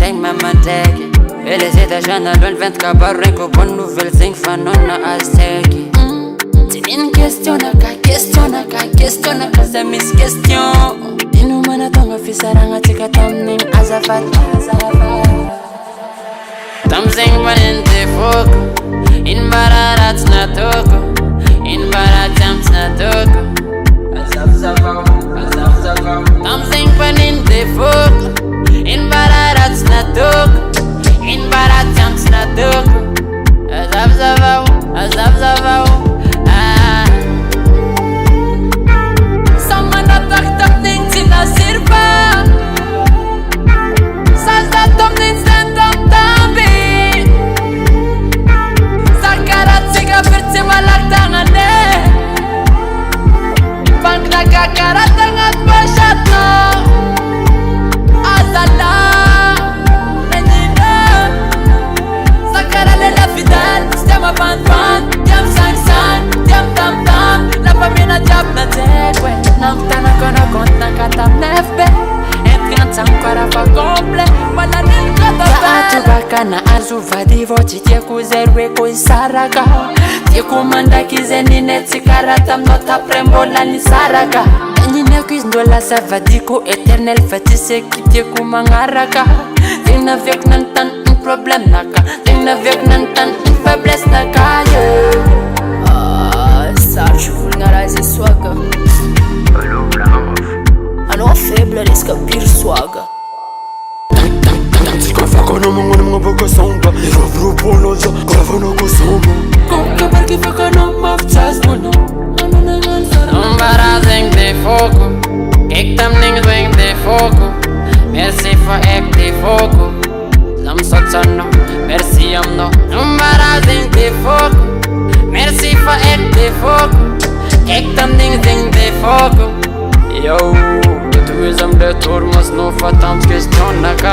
manday mamandraiky Elezeta janalony 24 renko bonne nouvelle zegny fanona aztaiky Tsy mino questionnaka za misy question Ino manatonga fisaragna tsika tamin'igny azafady Tamzegny maneny defoko Ino mbara tsy natoko Ino mbara tsy amy tsy natoko Azafazafao Tamzegny maneny defoko Ino mbara tsy natoko Ino mbara tsy amy tsy natoko Azafazafao Na azo vady vao tsy tiako zay roe ko isaraka Tiako mandraky zay ninay tsy karaha taminao tapray mbola nisaraka Ninako izy ndo lasa vadiko éternel fa tsy seky tiako magnaraka Tegna viako nanontany ny problème naka Tegna viako nanontany ny faiblesse naka Sarotry volagna raha zay SWAGA Anao faible resaka pire SWAGA Fakana mangana mga bakasamba Iravrobolo za karavana kasamba Konka barki fakana maftsas mono Mbara zegny defoko Kek tamnigny zegny defoko Merci fa ek defoko La misaotsana merci aminao Mbara zegny defoko Merci fa ek defoko Kek tamnigny zegny defoko Yo, tohiza amle tormas no fa tams question naka